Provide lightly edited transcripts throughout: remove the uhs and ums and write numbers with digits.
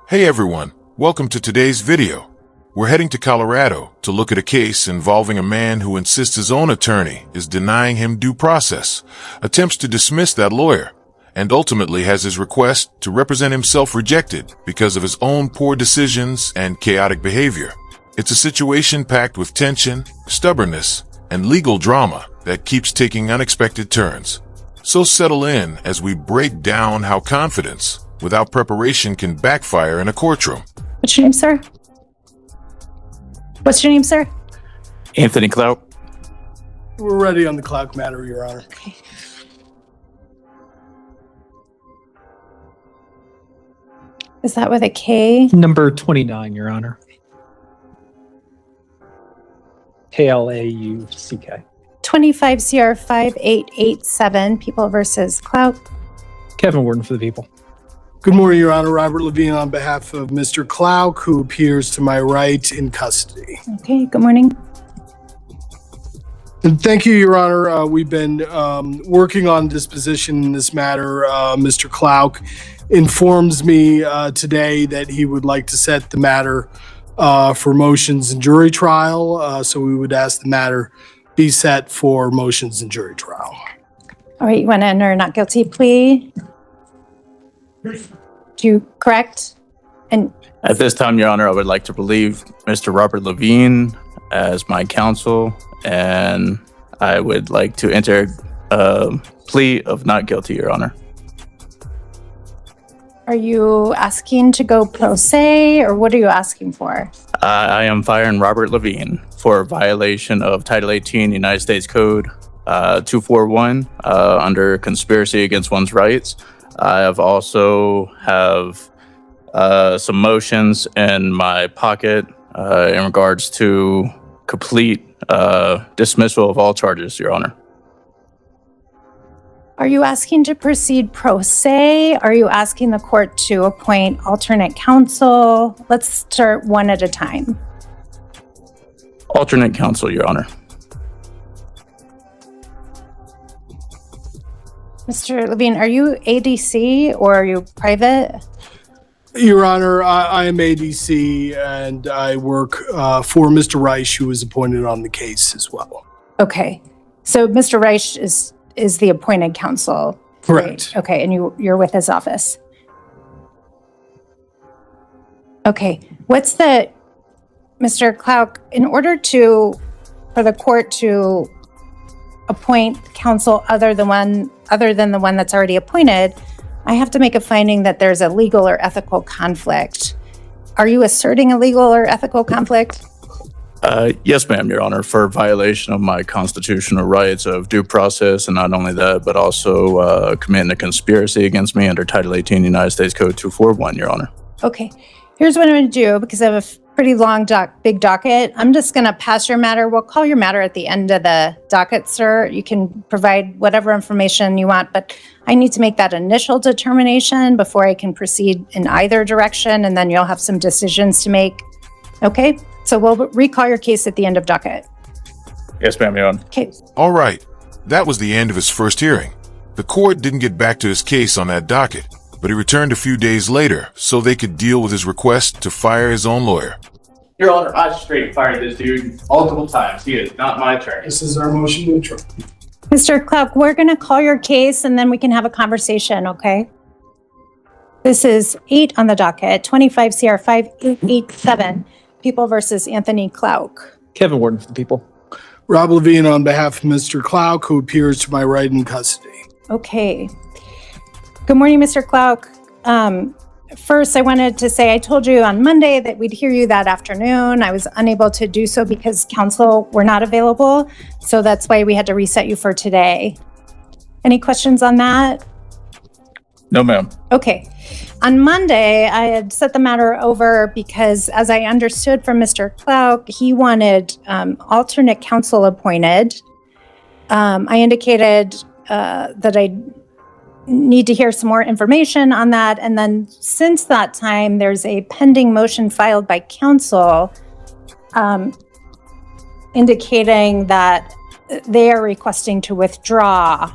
Hey everyone, welcome to today's video. We're heading to Colorado to look at a case involving a man who insists his own attorney is denying him due process, attempts to dismiss that lawyer, and ultimately has his request to represent himself rejected because of his own poor decisions and chaotic behavior. It's a situation packed with tension, stubbornness, and legal drama that keeps taking unexpected turns. So settle in as we break down how confidence without preparation can backfire in a courtroom. What's your name, sir? What's your name, sir? Anthony Clout. We're ready on the Clout matter, Your Honor. Okay. Is that with a K? Number 29, Your Honor. Klauck. 25 CR 5887, People versus Clout. Kevin Warden for the people. Good morning, Your Honor. Robert Levine on behalf of Mr. Clout, who appears to my right in custody. Okay, good morning. And thank you, Your Honor. We've been working on disposition in this matter. Mr. Clout informs me today that he would like to set the matter for motions and jury trial. So we would ask the matter be set for motions and jury trial. All right, you want to enter a not guilty plea? Do you correct? And At this time, Your Honor, I would like to relieve Mr. Robert Levine as my counsel, and I would like to enter a plea of not guilty, Your Honor. are you asking to go pro se, or what are you asking for? I am firing Robert Levine for violation of Title 18 United States Code 241 under conspiracy against one's rights. I have also have some motions in my pocket in regards to complete dismissal of all charges, Your Honor. Are you asking to proceed pro se? Are you asking the court to appoint alternate counsel? Let's start one at a time. Alternate counsel, Your Honor. Mr. Levine, are you ADC or are you private? Your Honor, I am ADC and I work for Mr. Reich, who was appointed on the case as well. Okay. So Mr. Reich is the appointed counsel. Correct. Right. Okay, and you're with his office. Okay. Mr. Clout, in order for the court to appoint counsel other than the one that's already appointed, I have to make a finding that there's a legal or ethical conflict. Are you asserting a legal or ethical conflict? Yes, ma'am, Your Honor, for violation of my constitutional rights of due process, and not only that, but also committing a conspiracy against me under Title 18 United States Code 241, Your Honor. Okay. Here's what I'm going to do, because I have a pretty long big docket. I'm just going to pass your matter. We'll call your matter at the end of the docket, sir. You can provide whatever information you want, but I need to make that initial determination before I can proceed in either direction, and then you'll have some decisions to make. Okay? So we'll recall your case at the end of docket. Yes, ma'am, Your Honor. Okay. All right, that was the end of his first hearing. The court didn't get back to his case on that docket, but he returned a few days later so they could deal with his request to fire his own lawyer. Your Honor, I straight fired this dude multiple times. He is not my attorney. This is our motion to adjourn. Mr. Clout, we're going to call your case and then we can have a conversation, okay? This is 8 on the docket, 25 CR 5887, People versus Anthony Clout. Kevin Warden for the people. Rob Levine on behalf of Mr. Clout, who appears to my right in custody. Okay. Good morning, Mr. Clout. First, I wanted to say I told you on Monday that we'd hear you that afternoon. I was unable to do so because counsel were not available. So that's why we had to reset you for today. Any questions on that? No, ma'am. Okay. On Monday, I had set the matter over because, as I understood from Mr. Clout, he wanted alternate counsel appointed. I indicated that I need to hear some more information on that. And then since that time, there's a pending motion filed by counsel indicating that they are requesting to withdraw.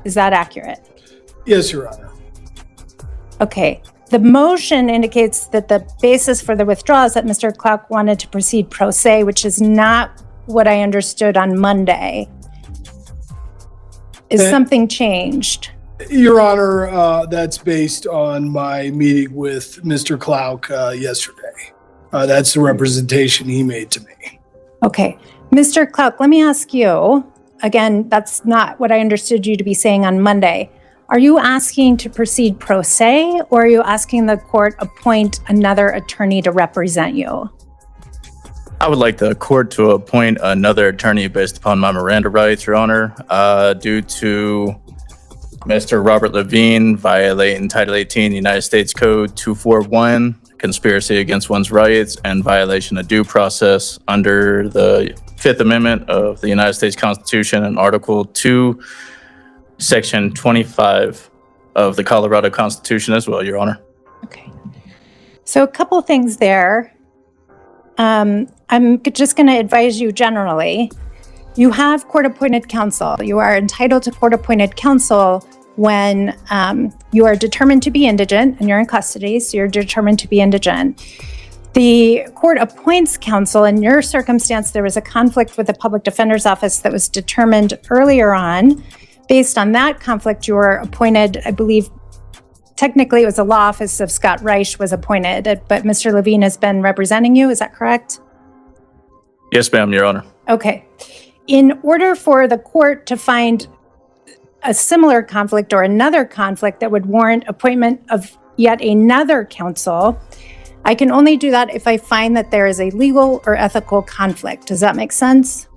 Is that accurate? Yes, Your Honor. Okay. The motion indicates that the basis for the withdrawal is that Mr. Clark wanted to proceed pro se, which is not what I understood on Monday. Is something changed? Your Honor, that's based on my meeting with Mr. Clark yesterday. That's the representation he made to me. Okay. Mr. Clark, let me ask you, again, that's not what I understood you to be saying on Monday. Are you asking to proceed pro se, or are you asking the court appoint another attorney to represent you? I would like the court to appoint another attorney based upon my Miranda rights, Your Honor, due to Mr. Robert Levine violating Title 18 United States Code 241, conspiracy against one's rights, and violation of due process under the Fifth Amendment of the United States Constitution and Article 2, Section 25 of the Colorado Constitution as well, Your Honor. Okay. So a couple things there. I'm just going to advise you generally. You have court-appointed counsel. You are entitled to court-appointed counsel when you are determined to be indigent and you're in custody, so you're determined to be indigent. The court appoints counsel. In your circumstance, there was a conflict with the public defender's office that was determined earlier on. Based on that conflict, you were appointed, I believe, technically it was the law office of Scott Reich was appointed, but Mr. Levine has been representing you, is that correct? Yes, ma'am, Your Honor. Okay. In order for the court to find a similar conflict or another conflict that would warrant appointment of yet another counsel, I can only do that if I find that there is a legal or ethical conflict. Does that make sense?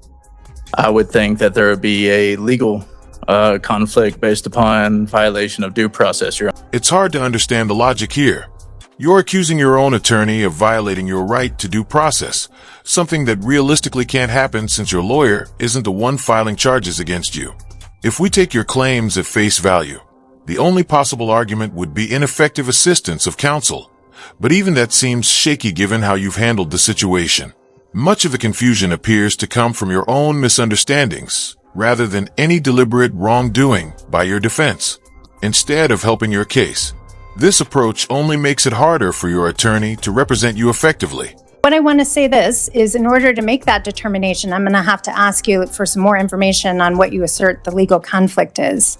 I would think that there would be a legal conflict based upon violation of due process, Your Honor. It's hard to understand the logic here. You're accusing your own attorney of violating your right to due process, something that realistically can't happen since your lawyer isn't the one filing charges against you. If we take your claims at face value, the only possible argument would be ineffective assistance of counsel. But even that seems shaky given how you've handled the situation. Much of the confusion appears to come from your own misunderstandings, rather than any deliberate wrongdoing by your defense. Instead of helping your case, this approach only makes it harder for your attorney to represent you effectively. What I want to say this is, in order to make that determination, I'm going to have to ask you for some more information on what you assert the legal conflict is.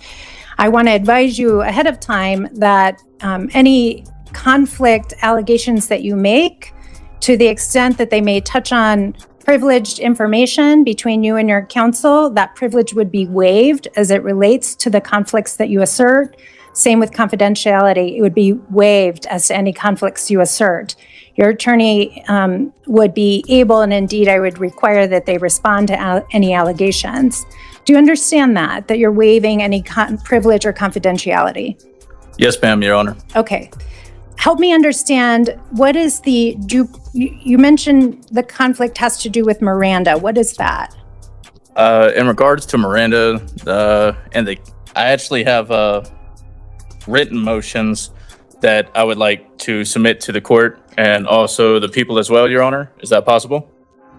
I want to advise you ahead of time that any conflict allegations that you make, to the extent that they may touch on privileged information between you and your counsel, that privilege would be waived as it relates to the conflicts that you assert. Same with confidentiality. It would be waived as to any conflicts you assert. Your attorney would be able, and indeed I would require that they respond to any allegations. Do you understand that you're waiving any privilege or confidentiality? Yes, ma'am, Your Honor. Okay. Help me understand, what is you mentioned the conflict has to do with Miranda. What is that? In regards to Miranda, I actually have written motions that I would like to submit to the court and also the people as well, Your Honor. Is that possible?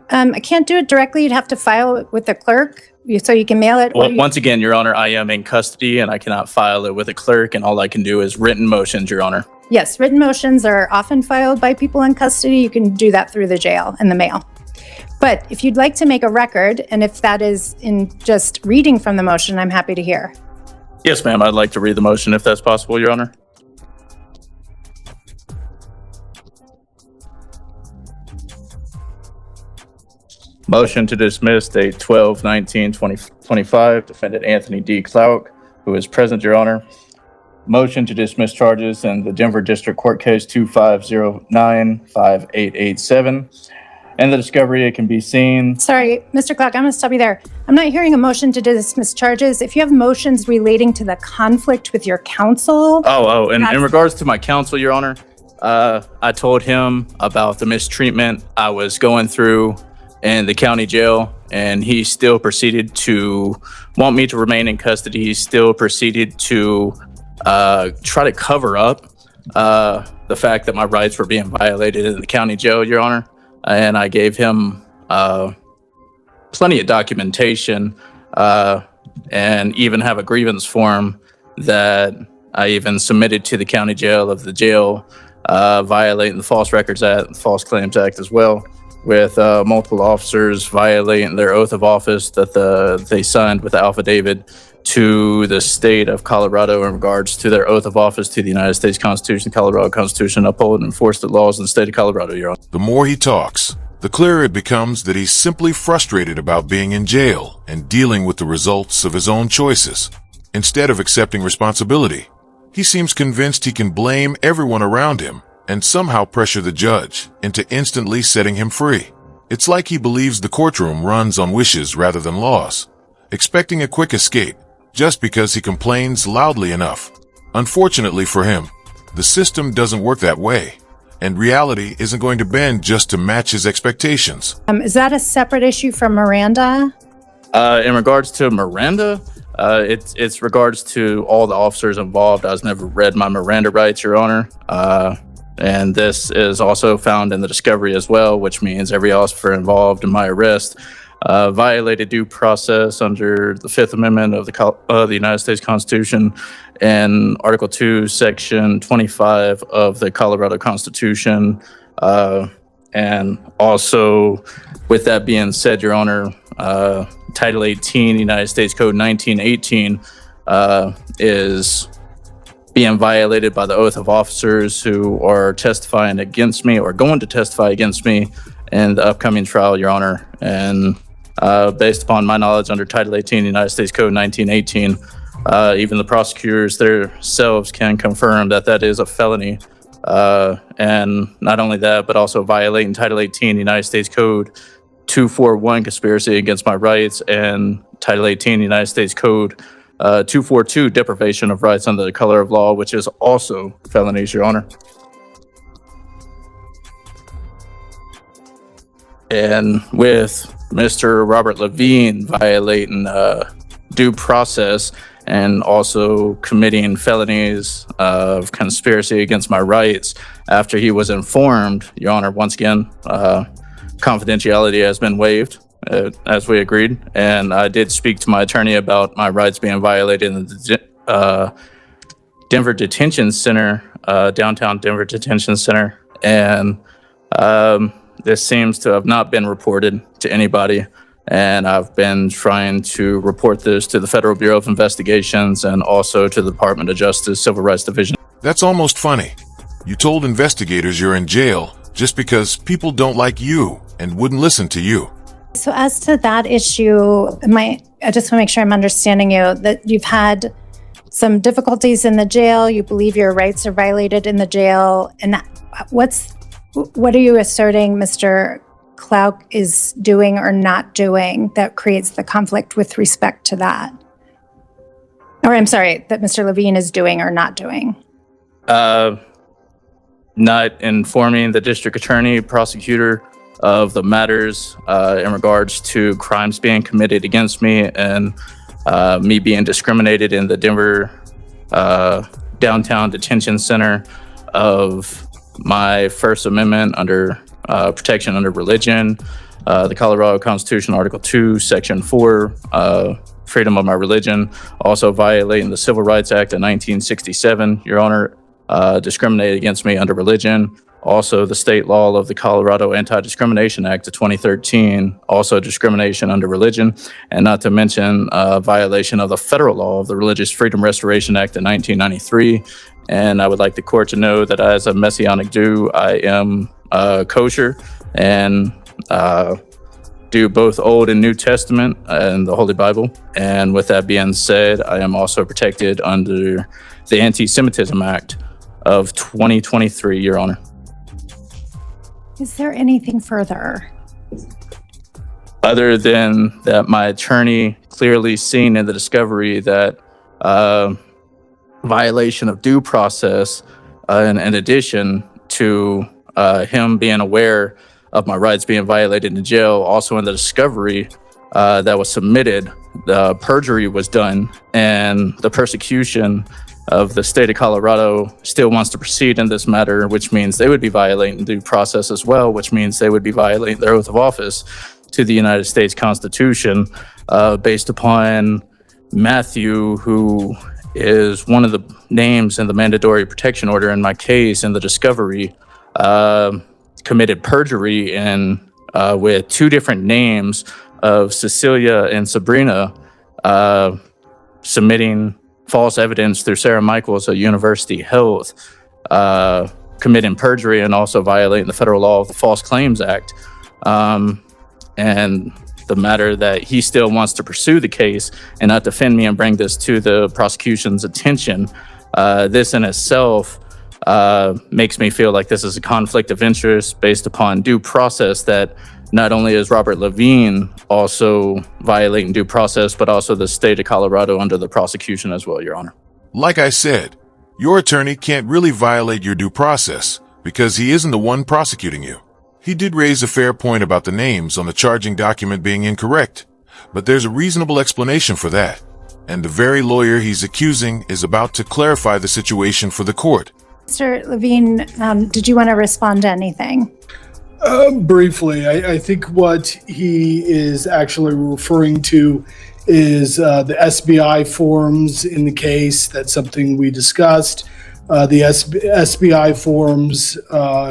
I can't do it directly. You'd have to file it with the clerk so you can mail it. Well, once again, Your Honor, I am in custody and I cannot file it with a clerk, and all I can do is written motions, Your Honor. Yes, written motions are often filed by people in custody. You can do that through the jail in the mail. But if you'd like to make a record, and if that is in just reading from the motion, I'm happy to hear. Yes, ma'am. I'd like to read the motion if that's possible, Your Honor. Motion to dismiss date 12/19/2025, defendant Anthony D. Clark, who is present, Your Honor. Motion to dismiss charges in the Denver District Court Case 25095887. And the discovery, it can be seen. Sorry, Mr. Clark, I'm going to stop you there. I'm not hearing a motion to dismiss charges. If you have motions relating to the conflict with your counsel. And in regards to my counsel, Your Honor, I told him about the mistreatment I was going through in the county jail, and he still proceeded to want me to remain in custody. He still proceeded to try to cover up the fact that my rights were being violated in the county jail, Your Honor. And I gave him plenty of documentation and even have a grievance form that I even submitted to the county jail of the jail, violating the False Records Act, the False Claims Act as well, with multiple officers violating their oath of office that they signed with the affidavit to the state of Colorado in regards to their oath of office to the United States Constitution, Colorado Constitution, uphold and enforce the laws of the state of Colorado, Your Honor. The more he talks, the clearer it becomes that he's simply frustrated about being in jail and dealing with the results of his own choices. Instead of accepting responsibility, he seems convinced he can blame everyone around him and somehow pressure the judge into instantly setting him free. It's like he believes the courtroom runs on wishes rather than laws, expecting a quick escape just because he complains loudly enough. Unfortunately for him, the system doesn't work that way, and reality isn't going to bend just to match his expectations. Is that a separate issue from Miranda? In regards to Miranda, it's regards to all the officers involved. I was never read my Miranda rights, Your Honor. And this is also found in the discovery as well, which means every officer involved in my arrest violated due process under the Fifth Amendment of the United States Constitution and Article 2, Section 25 of the Colorado Constitution. And also, with that being said, Your Honor, Title 18, United States Code 1918, is being violated by the oath of officers who are testifying against me or going to testify against me in the upcoming trial, Your Honor. And based upon my knowledge under Title 18, United States Code 1918, even the prosecutors themselves can confirm that that is a felony. And not only that, but also violating Title 18, United States Code 241, conspiracy against my rights, and Title 18, United States Code 242, deprivation of rights under the color of law, which is also felonies, Your Honor. And with Mr. Robert Levine violating due process and also committing felonies of conspiracy against my rights after he was informed, Your Honor, once again, confidentiality has been waived, as we agreed. And I did speak to my attorney about my rights being violated in the Denver Detention Center, downtown Denver Detention Center. And this seems to have not been reported to anybody. And I've been trying to report this to the Federal Bureau of Investigations and also to the Department of Justice Civil Rights Division. That's almost funny. You told investigators you're in jail just because people don't like you and wouldn't listen to you. So as to that issue, I just want to make sure I'm understanding you, that you've had some difficulties in the jail, you believe your rights are violated in the jail, and what are you asserting Mr. Klauck is doing or not doing that creates the conflict with respect to that? Or I'm sorry, that Mr. Levine is doing or not doing? Not informing the district attorney, prosecutor of the matters in regards to crimes being committed against me and me being discriminated in the Denver downtown detention center of my First Amendment under protection under religion, the Colorado Constitution, Article 2, Section 4, freedom of my religion, also violating the Civil Rights Act of 1967, Your Honor, discriminated against me under religion. Also, the state law of the Colorado Anti-Discrimination Act of 2013, also discrimination under religion, and not to mention violation of the federal law of the Religious Freedom Restoration Act of 1993. And I would like the court to know that as a Messianic Jew, I am kosher and do both Old and New Testament and the Holy Bible. And with that being said, I am also protected under the Anti-Semitism Act of 2023, Your Honor. Is there anything further? Other than that, my attorney clearly seen in the discovery that violation of due process, in addition to him being aware of my rights being violated in jail, also in the discovery that was submitted, the perjury was done, and the persecution of the state of Colorado still wants to proceed in this matter, which means they would be violating due process as well, which means they would be violating their oath of office to the United States Constitution based upon Matthew, who is one of the names in the mandatory protection order in my case in the discovery committed perjury in with two different names of Cecilia and Sabrina submitting false evidence through Sarah Michaels at University Health, committing perjury and also violating the federal law of the False Claims Act. And the matter that he still wants to pursue the case and not defend me and bring this to the prosecution's attention, this in itself makes me feel like this is a conflict of interest based upon due process, that not only is Robert Levine also violating due process, but also the state of Colorado under the prosecution as well, Your Honor. Like I said, your attorney can't really violate your due process because he isn't the one prosecuting you. He did raise a fair point about the names on the charging document being incorrect, but there's a reasonable explanation for that, and the very lawyer he's accusing is about to clarify the situation for the court. Mr. Levine, did you want to respond to anything? Briefly, I think what he is actually referring to is the SBI forms in the case. That's something we discussed. The SBI forms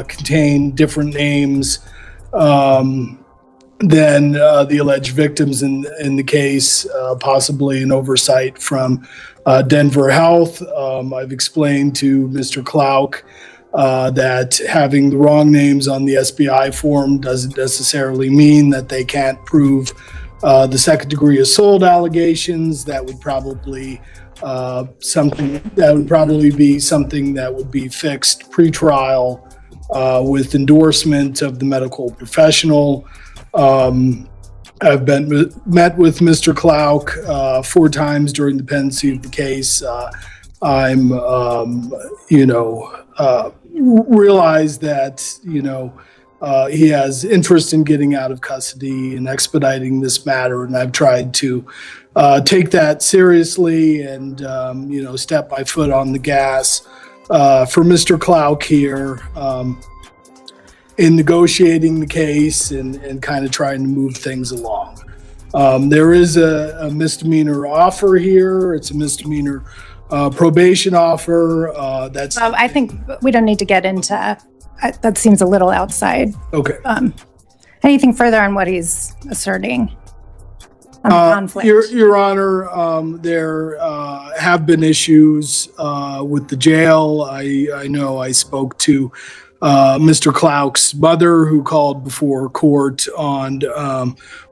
contain different names than the alleged victims in the case, possibly an oversight from Denver Health. I've explained to Mr. Klauck that having the wrong names on the SBI form doesn't necessarily mean that they can't prove the second degree assault allegations. That would probably be something that would be fixed pre-trial with endorsement of the medical professional. I've met with Mr. Klauck 4 times during the pendency of the case. I'm realize that he has interest in getting out of custody and expediting this matter, and I've tried to take that seriously and step my foot on the gas for Mr. Klauck here in negotiating the case and kind of trying to move things along. There is a misdemeanor offer here. It's a misdemeanor probation offer. I think we don't need to get into that. Seems a little outside. Okay. Anything further on what he's asserting on the conflict? Your Honor, there have been issues with the jail. I know I spoke to Mr. Klauck's mother, who called before court on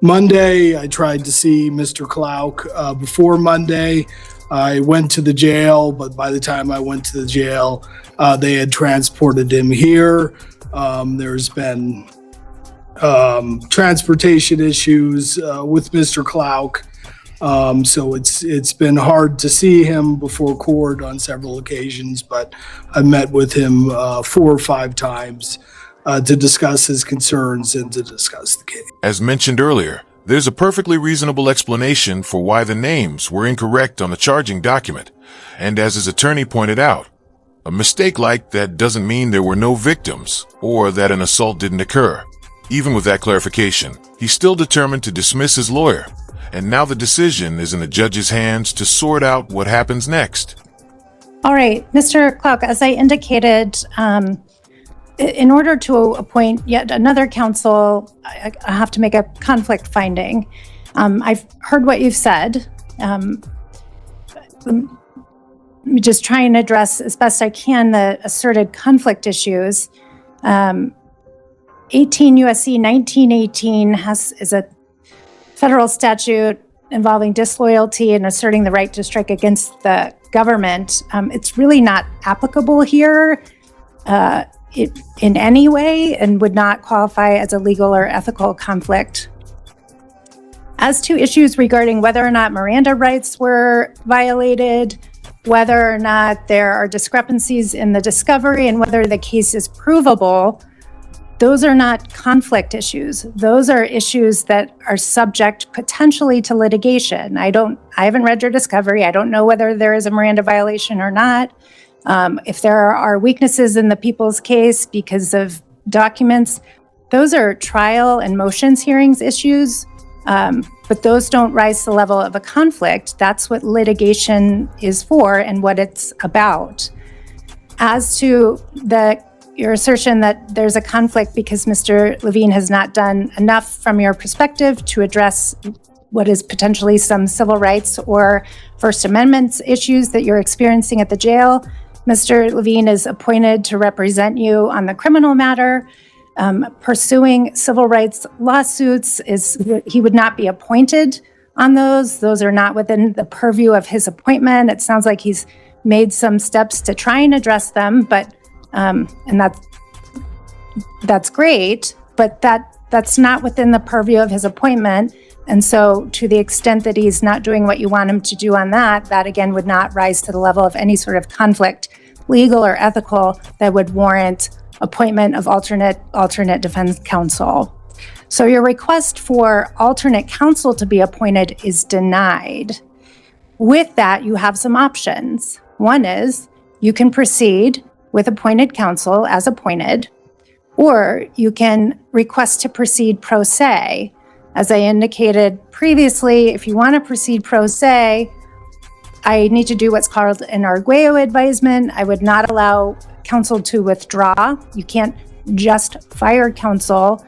Monday. I tried to see Mr. Klauck before Monday. I went to the jail, but by the time I went to the jail, they had transported him here. There's been transportation issues with Mr. Klauck. So it's been hard to see him before court on several occasions, but I met with him 4 or 5 times to discuss his concerns and to discuss the case. As mentioned earlier, there's a perfectly reasonable explanation for why the names were incorrect on the charging document, and as his attorney pointed out, a mistake like that doesn't mean there were no victims or that an assault didn't occur. Even with that clarification, he's still determined to dismiss his lawyer, and now the decision is in the judge's hands to sort out what happens next. All right, Mr. Klauck, as I indicated, in order to appoint yet another counsel, I have to make a conflict finding. I've heard what you've said. Let me just try and address as best I can the asserted conflict issues. 18 U.S.C. 1918 is a federal statute involving disloyalty and asserting the right to strike against the government. It's really not applicable here in any way and would not qualify as a legal or ethical conflict. As to issues regarding whether or not Miranda rights were violated, whether or not there are discrepancies in the discovery, and whether the case is provable, those are not conflict issues. Those are issues that are subject potentially to litigation. I haven't read your discovery. I don't know whether there is a Miranda violation or not. If there are weaknesses in the people's case because of documents, those are trial and motions hearings issues. But those don't rise to the level of a conflict. That's what litigation is for and what it's about. As to your assertion that there's a conflict because Mr. Levine has not done enough from your perspective to address what is potentially some civil rights or First Amendment issues that you're experiencing at the jail, Mr. Levine is appointed to represent you on the criminal matter. Pursuing civil rights lawsuits he would not be appointed on those. Those are not within the purview of his appointment. It sounds like he's made some steps to try and address them, but and that's great, but that's not within the purview of his appointment. And so to the extent that he's not doing what you want him to do on that again would not rise to the level of any sort of conflict, legal or ethical, that would warrant appointment of alternate defense counsel. So your request for alternate counsel to be appointed is denied. With that, you have some options. One is you can proceed with appointed counsel as appointed, or you can request to proceed pro se. As I indicated previously, if you want to proceed pro se, I need to do what's called an arguello advisement. I would not allow counsel to withdraw. You can't just fire counsel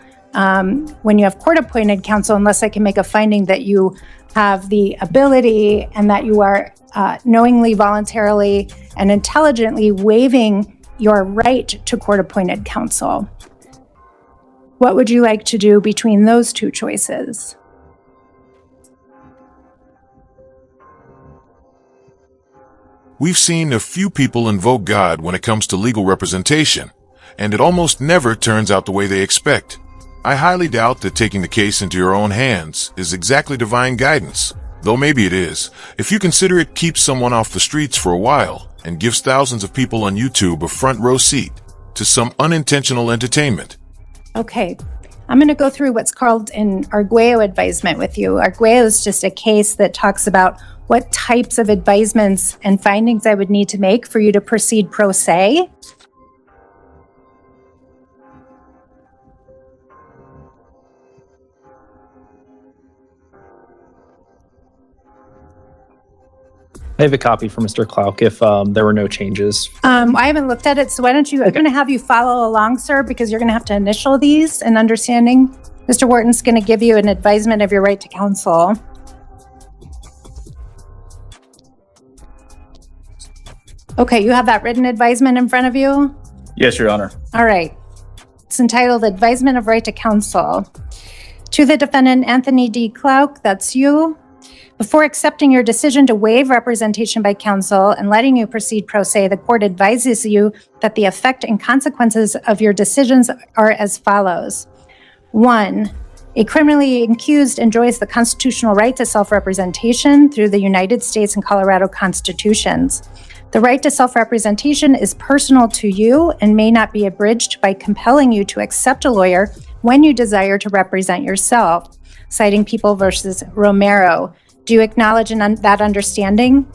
when you have court-appointed counsel unless I can make a finding that you have the ability and that you are knowingly, voluntarily, and intelligently waiving your right to court-appointed counsel. What would you like to do between those two choices? We've seen a few people invoke God when it comes to legal representation, and it almost never turns out the way they expect. I highly doubt that taking the case into your own hands is exactly divine guidance, though maybe it is, if you consider it keeps someone off the streets for a while and gives thousands of people on YouTube a front row seat to some unintentional entertainment. Okay, I'm going to go through what's called an arguello advisement with you. Arguello is just a case that talks about what types of advisements and findings I would need to make for you to proceed pro se. I have a copy for Mr. Clark if there were no changes. I haven't looked at it, so why don't you, I'm going to have you follow along, sir, because you're going to have to initial these in understanding. Mr. Wharton's going to give you an advisement of your right to counsel. Okay, you have that written advisement in front of you? Yes, Your Honor. All right. It's entitled Advisement of Right to Counsel. To the defendant, Anthony D. Clark, that's you. Before accepting your decision to waive representation by counsel and letting you proceed pro se, the court advises you that the effect and consequences of your decisions are as follows. 1, a criminally accused enjoys the constitutional right to self-representation through the United States and Colorado constitutions. The right to self-representation is personal to you and may not be abridged by compelling you to accept a lawyer when you desire to represent yourself, citing People versus Romero. Do you acknowledge that understanding?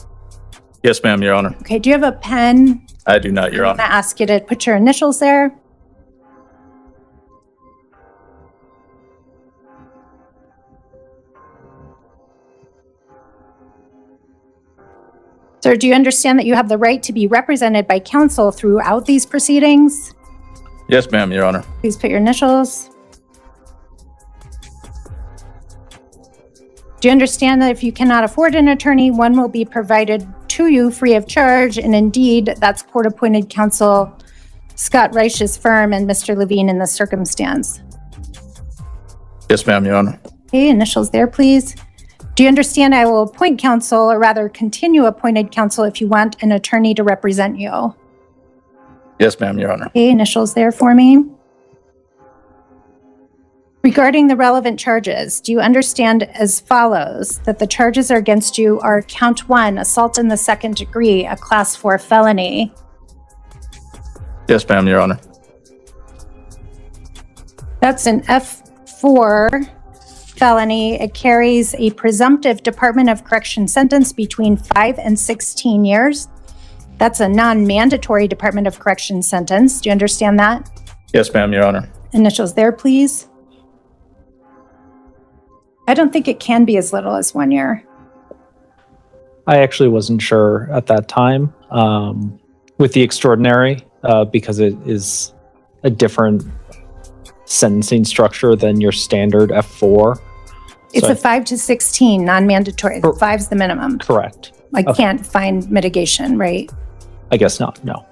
Yes, ma'am, Your Honor. Okay, do you have a pen? I do not, Your I'm Honor. going to ask you to put your initials there. Sir, do you understand that you have the right to be represented by counsel throughout these proceedings? Yes, ma'am, Your Honor. Please put your initials. Do you understand that if you cannot afford an attorney, one will be provided to you free of charge? And indeed, that's court-appointed counsel Scott Reich's firm and Mr. Levine in this circumstance. Yes, ma'am, Your Honor. Okay, initials there, please. Do you understand I will appoint counsel, or rather continue appointed counsel if you want an attorney to represent you? Yes, ma'am, Your Honor. Okay, initials there for me. Regarding the relevant charges, do you understand as follows that the charges against you are count 1, assault in the second degree, a class 4 felony? Yes, ma'am, Your Honor. That's an F4 felony. It carries a presumptive Department of Correction sentence between 5 and 16 years. That's a non-mandatory Department of Correction sentence. Do you understand that? Yes, ma'am, Your Honor. Initials there, please. I don't think it can be as little as 1 year. I actually wasn't sure at that time with the extraordinary because it is a different sentencing structure than your standard F4. It's So a 5 to 16 non-mandatory. 5's the minimum. Correct. I Okay. can't find mitigation, right? I guess not. No.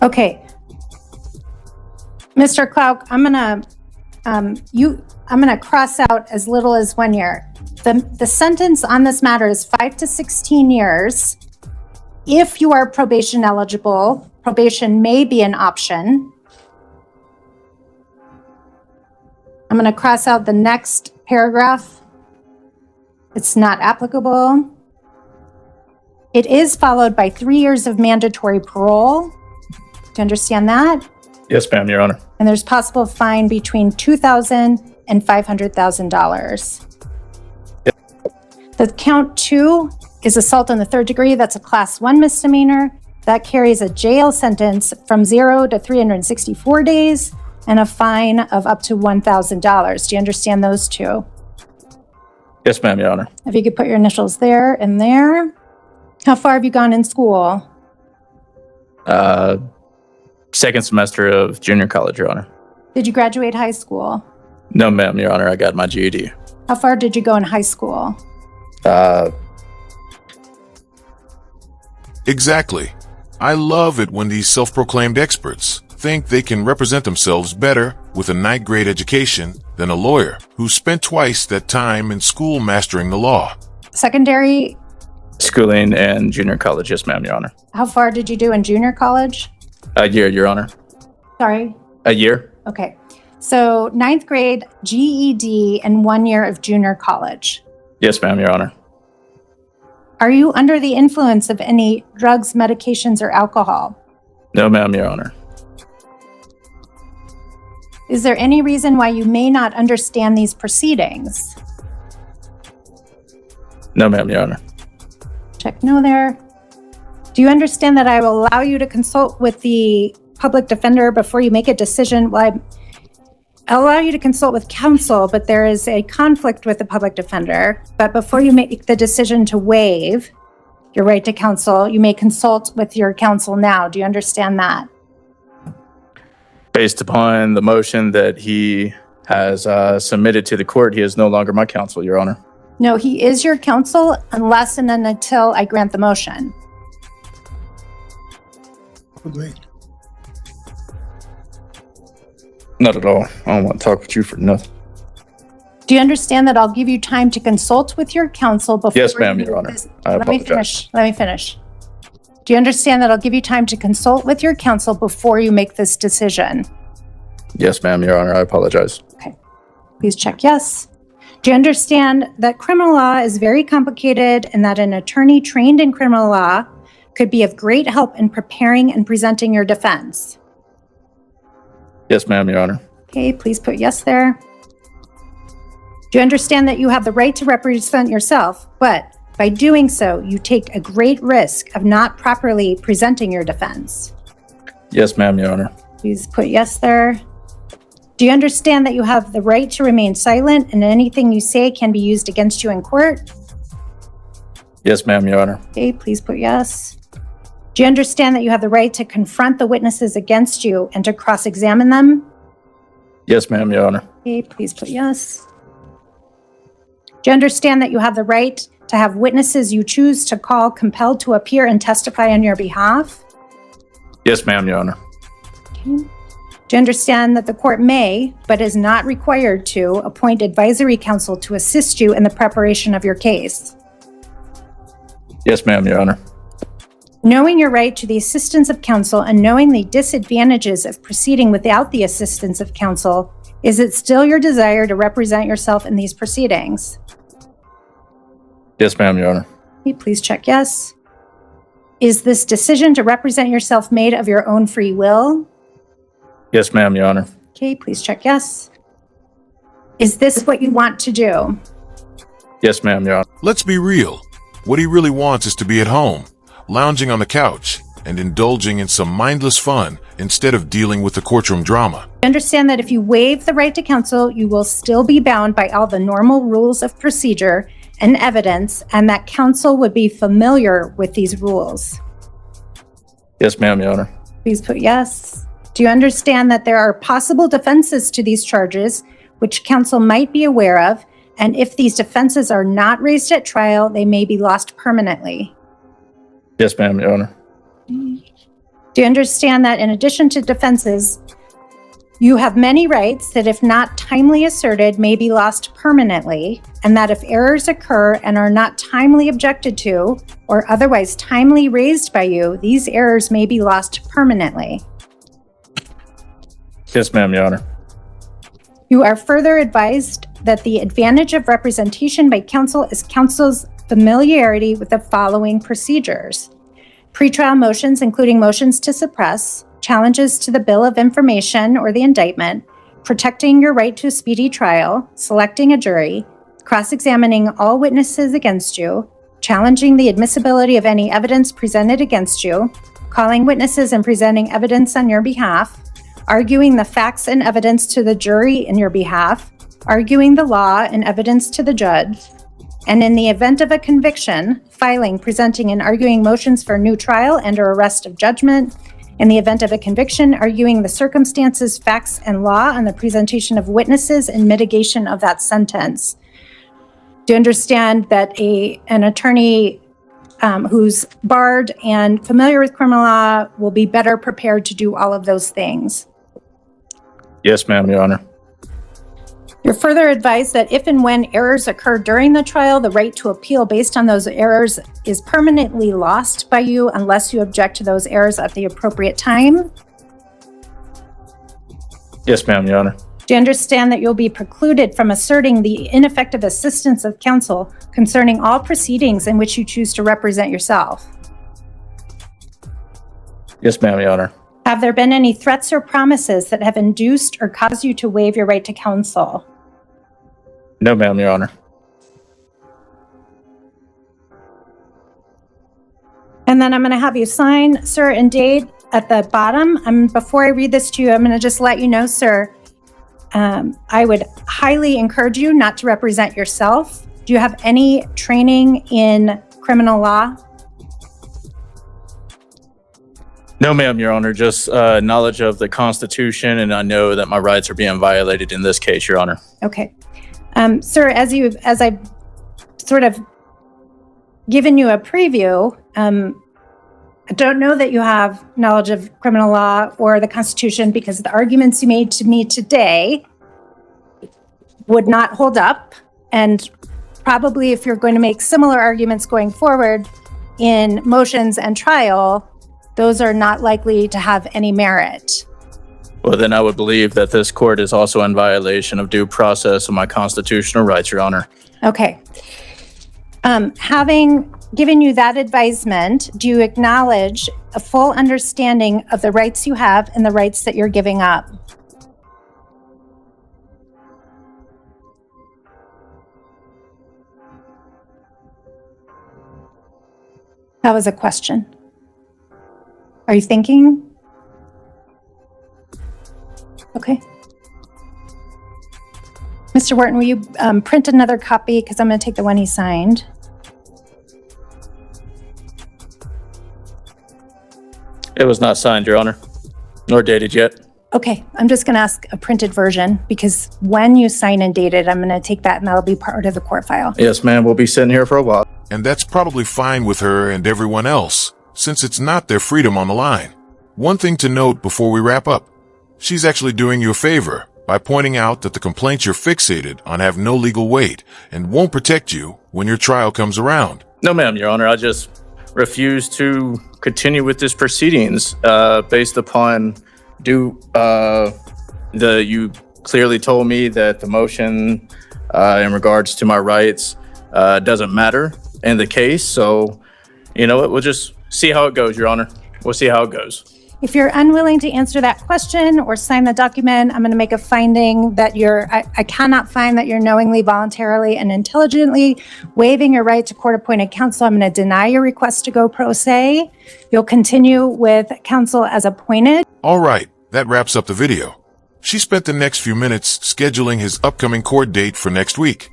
Okay. Mr. Klauk, I'm gonna cross out as little as 1 year. The sentence on this matter is 5 to 16 years. If you are probation eligible, probation may be an option. I'm gonna cross out the next paragraph. It's not applicable. It is followed by 3 years of mandatory parole. Do you understand that? Yes, ma'am, Your Honor. And there's possible fine between $2,000 and $500,000. The count 2 is assault in the 3rd degree. That's a class 1 misdemeanor. That carries a jail sentence from 0 to 364 days and a fine of up to $1,000. Do you understand those two? Yes, ma'am, Your Honor. If you could put your initials there and there. How far have you gone in school? Second semester of junior college, Your Honor. Did you graduate high school? No, ma'am, Your Honor. I got my GED. How far did you go in high school? Exactly. I love it when these self-proclaimed experts think they can represent themselves better with a ninth grade education than a lawyer who spent twice that time in school mastering the law. Secondary, Schooling and junior college, yes, ma'am, Your Honor. how far did you do in junior college? A year, Your Honor. Sorry. A year? Okay. So ninth grade, GED, and 1 year of junior college. Yes, ma'am, Your Honor. Are you under the influence of any drugs, medications, or alcohol? No, ma'am, Your Honor. Is there any reason why you may not understand these proceedings? No, ma'am, Your Honor. Check no there. Do you understand that I will allow you to consult with the public defender before you make a decision? Well, I'll allow you to consult with counsel, but there is a conflict with the public defender. But before you make the decision to waive your right to counsel, you may consult with your counsel now. Do you understand that? Based upon the motion that he has submitted to the court, he is no longer my counsel, Your Honor. No, he is your counsel unless and until I grant the motion. Not at all. I don't want to talk with you for nothing. Do you understand that I'll give you time to consult with your counsel before? Yes, ma'am, you Your make Honor. this- I Let me apologize. finish. Do you understand that I'll give you time to consult with your counsel before you make this decision? Yes, ma'am, Your Honor. I apologize. Okay. Please check yes. Do you understand that criminal law is very complicated and that an attorney trained in criminal law could be of great help in preparing and presenting your defense? Yes, ma'am, Your Honor. Okay, please put yes there. Do you understand that you have the right to represent yourself, but by doing so, you take a great risk of not properly presenting your defense? Yes, ma'am, Your Honor. Please put yes there. Do you understand that you have the right to remain silent and anything you say can be used against you in court? Yes, ma'am, Your Honor. Okay, please put yes. Do you understand that you have the right to confront the witnesses against you and to cross-examine them? Yes, ma'am, Your Honor. Okay, please put yes. Do you understand that you have the right to have witnesses you choose to call compelled to appear and testify on your behalf? Yes, ma'am, Your Honor. Okay. Do you understand that the court may, but is not required to, appoint advisory counsel to assist you in the preparation of your case? Yes, ma'am, Your Honor. Knowing your right to the assistance of counsel and knowing the disadvantages of proceeding without the assistance of counsel, is it still your desire to represent yourself in these proceedings? Yes, ma'am, Your Honor. Okay, please check yes. Is this decision to represent yourself made of your own free will? Yes, ma'am, Your Honor. Okay, please check yes. Is this what you want to do? Yes, ma'am, Your Honor. Let's be real. What he really wants is to be at home, lounging on the couch, and indulging in some mindless fun instead of dealing with the courtroom drama. Understand that if you waive the right to counsel, you will still be bound by all the normal rules of procedure and evidence, and that counsel would be familiar with these rules. Yes, ma'am, Your Honor. Please put yes. Do you understand that there are possible defenses to these charges, which counsel might be aware of, and if these defenses are not raised at trial, they may be lost permanently? Yes, ma'am, Your Honor. Do you understand that in addition to defenses, you have many rights that, if not timely asserted, may be lost permanently, and that if errors occur and are not timely objected to or otherwise timely raised by you, these errors may be lost permanently? Yes, ma'am, Your Honor. You are further advised that the advantage of representation by counsel is counsel's familiarity with the following procedures: pretrial motions, including motions to suppress, challenges to the bill of information or the indictment, protecting your right to a speedy trial, selecting a jury, cross-examining all witnesses against you, challenging the admissibility of any evidence presented against you, calling witnesses and presenting evidence on your behalf, arguing the facts and evidence to the jury in your behalf, arguing the law and evidence to the judge, and in the event of a conviction, filing, presenting, and arguing motions for new trial and/or arrest of judgment. In the event of a conviction, arguing the circumstances, facts, and law on the presentation of witnesses and mitigation of that sentence. Do you understand that an attorney who's barred and familiar with criminal law will be better prepared to do all of those things? Yes, ma'am, Your Honor. You're further advised that if and when errors occur during the trial, the right to appeal based on those errors is permanently lost by you unless you object to those errors at the appropriate time. Yes, ma'am, Your Honor. Do you understand that you'll be precluded from asserting the ineffective assistance of counsel concerning all proceedings in which you choose to represent yourself? Yes, ma'am, Your Honor. Have there been any threats or promises that have induced or caused you to waive your right to counsel? No, ma'am, Your Honor. And then I'm going to have you sign, sir, and date at the bottom. Before I read this to you, I'm going to just let you know, sir, I would highly encourage you not to represent yourself. Do you have any training in criminal law? No, ma'am, Your Honor. Just knowledge of the Constitution, and I know that my rights are being violated in this case, Your Honor. Okay. Sir, as I've sort of given you a preview, I don't know that you have knowledge of criminal law or the Constitution, because the arguments you made to me today would not hold up. And probably if you're going to make similar arguments going forward in motions and trial, those are not likely to have any merit. Well, then I would believe that this court is also in violation of due process of my constitutional rights, Your Honor. Okay. Having given you that advisement, do you acknowledge a full understanding of the rights you have and the rights that you're giving up? That was a question. Are you thinking? Okay. Mr. Wharton, will you print another copy? Because I'm going to take the one he signed. It was not signed, Your Honor, nor dated yet. Okay, I'm just going to ask a printed version, because when you sign and date it, I'm going to take that and that'll be part of the court file. Yes, ma'am. We'll be sitting here for a while. And that's probably fine with her and everyone else, since it's not their freedom on the line. One thing to note before we wrap up: she's actually doing you a favor by pointing out that the complaints you're fixated on have no legal weight and won't protect you when your trial comes around. No, ma'am, Your Honor. I just refuse to continue with this proceedings based upon you clearly told me that the motion in regards to my rights doesn't matter in the case. So, you know what? We'll just see how it goes, Your Honor. We'll see how it goes. If you're unwilling to answer that question or sign the document, I'm going to make a finding that I cannot find that you're knowingly, voluntarily, and intelligently waiving your right to court-appointed counsel. I'm going to deny your request to go pro se. You'll continue with counsel as appointed. All right, that wraps up the video. She spent the next few minutes scheduling his upcoming court date for next week,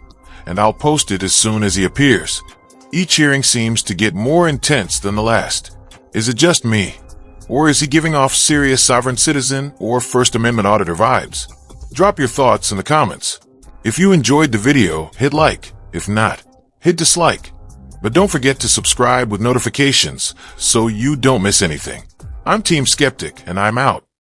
and I'll post it as soon as he appears. Each hearing seems to get more intense than the last. Is it just me? Or is he giving off serious sovereign citizen or First Amendment auditor vibes? Drop your thoughts in the comments. If you enjoyed the video, hit like. If not, hit dislike. But don't forget to subscribe with notifications so you don't miss anything. I'm Team Skeptic, and I'm out.